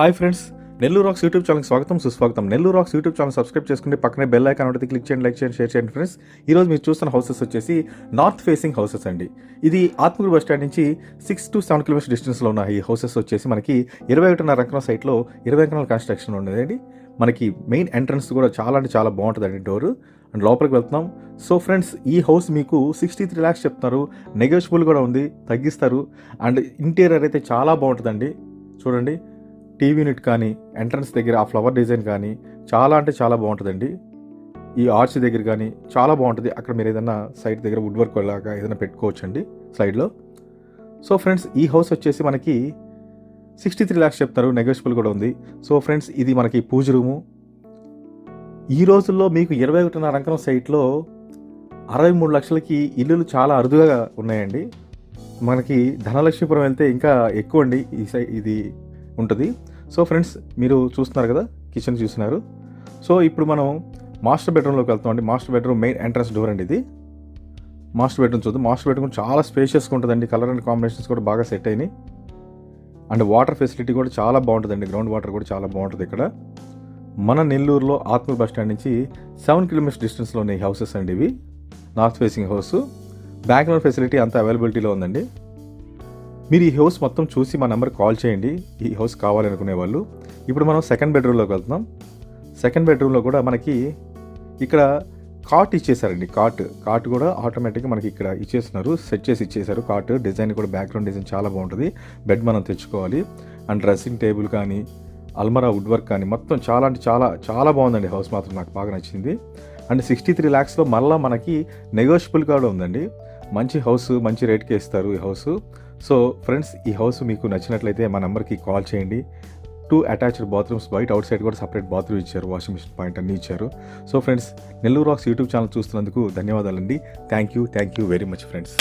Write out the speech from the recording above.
Hi friends, Nellore rocks YouTube ఛానల్కి స్వాగతం సుస్వాగతం. Nellore rocks YouTube channel subscribe చేసుకుంటే పక్కనే బెల్ ఐకాన్ ఉంటుంది, క్లిక్ చేయండి, లైక్ చేయండి, షేర్ చేయండి. ఫ్రెండ్స్, ఈరోజు మీరు చూస్తున్న హౌసెస్ వచ్చేసి నార్త్ ఫేసింగ్ హౌసెస్ అండి. ఇది ఆత్మూరు బస్ స్టాండ్ నుంచి 6 to 7 కిలోమీటర్స్ డిస్టెన్స్లో ఉన్న ఈ హౌసెస్ వచ్చేసి మనకి 21.5 ఎకరాల సైట్లో 20 ఎకరాల కన్స్ట్రక్షన్ ఉండేదండి. మనకి మెయిన్ ఎంట్రన్స్ కూడా చాలా అంటే చాలా బాగుంటుందండి డోరు. అండ్ లోపలికి వెళ్తున్నాం. సో ఫ్రెండ్స్, ఈ హౌస్ మీకు 63 lakhs చెప్తున్నారు. నెగోషియబుల్ కూడా ఉంది, తగ్గిస్తారు. అండ్ ఇంటీరియర్ అయితే చాలా బాగుంటుందండి. చూడండి, టీవీ యూనిట్ కానీ, ఎంట్రన్స్ దగ్గర ఆ ఫ్లవర్ డిజైన్ కానీ చాలా అంటే చాలా బాగుంటుందండి. ఈ ఆర్చ్ దగ్గర కానీ చాలా బాగుంటుంది. అక్కడ మీరు ఏదైనా సైడ్ దగ్గర వుడ్ వర్క్ లాగా ఏదైనా పెట్టుకోవచ్చండి సైడ్లో. సో ఫ్రెండ్స్, ఈ హౌస్ వచ్చేసి మనకి 63 lakhs చెప్తారు, నెగోషియబుల్ కూడా ఉంది. సో ఫ్రెండ్స్, ఇది మనకి పూజ రూము. ఈ రోజుల్లో మీకు 21.5 ఎకరం సైట్లో 63 లక్షలకి ఇల్లులు చాలా అరుదుగా ఉన్నాయండి. మనకి ధనలక్ష్మీపురం వెళ్తే ఇంకా ఎక్కువ అండి ఇది ఉంటుంది. సో ఫ్రెండ్స్, మీరు చూస్తున్నారు కదా, కిచెన్ చూస్తున్నారు. సో ఇప్పుడు మనం మాస్టర్ బెడ్రూమ్లోకి వెళ్తామండి. Master bedroom main entrance door అండి ఇది. మాస్టర్ బెడ్రూమ్ చూద్దాం. మాస్టర్ బెడ్రూమ్ చాలా స్పేషియస్గా ఉంటుందండి. కలర్ అండ్ కాంబినేషన్స్ కూడా బాగా సెట్ అయినాయి. అండ్ వాటర్ ఫెసిలిటీ కూడా చాలా బాగుంటుందండి. గ్రౌండ్ వాటర్ కూడా చాలా బాగుంటుంది ఇక్కడ. మన నెల్లూరులో ఆత్మూరు బస్ స్టాండ్ నుంచి 7 కిలోమీటర్స్ డిస్టెన్స్లో ఉన్నాయి హౌసెస్ అండి ఇవి. North facing house. Bank loan facility అంతా అవైలబిలిటీలో ఉందండి. మీరు ఈ హౌస్ మొత్తం చూసి మా నెంబర్కి కాల్ చేయండి, ఈ హౌస్ కావాలనుకునే వాళ్ళు. ఇప్పుడు మనం సెకండ్ బెడ్రూమ్లోకి వెళ్తున్నాం. సెకండ్ బెడ్రూమ్లో కూడా మనకి ఇక్కడ కాట్ ఇచ్చేసారండి. కాట్ కూడా ఆటోమేటిక్గా మనకి ఇక్కడ ఇచ్చేస్తున్నారు, సెట్ చేసి ఇచ్చేసారు. కాట్ డిజైన్ కూడా బ్యాక్గ్రౌండ్ డిజైన్ చాలా బాగుంటుంది. బెడ్ మనం తెచ్చుకోవాలి. అండ్ డ్రెస్సింగ్ టేబుల్ కానీ, అల్మరా వుడ్ వర్క్ కానీ మొత్తం చాలా అంటే చాలా చాలా బాగుందండి. హౌస్ మాత్రం నాకు బాగా నచ్చింది. అండ్ 63 lakhsలో మళ్ళీ మనకి నెగోషియబుల్ కూడా ఉందండి. మంచి హౌస్, మంచి రేట్కి ఇస్తారు ఈ హౌస్. సో ఫ్రెండ్స్, ఈ హౌస్ మీకు నచ్చినట్లయితే మా నెంబర్కి కాల్ చేయండి. 2 అటాచ్డ్ బాత్రూమ్స్, బయట అవుట్ సైడ్ కూడా సపరేట్ బాత్రూమ్ ఇచ్చారు, వాషింగ్ మిషన్ పాయింట్ అన్నీ ఇచ్చారు. So friends, Nellore rocks YouTube channel చూస్తున్నందుకు ధన్యవాదాలండి. Thank you very much friends.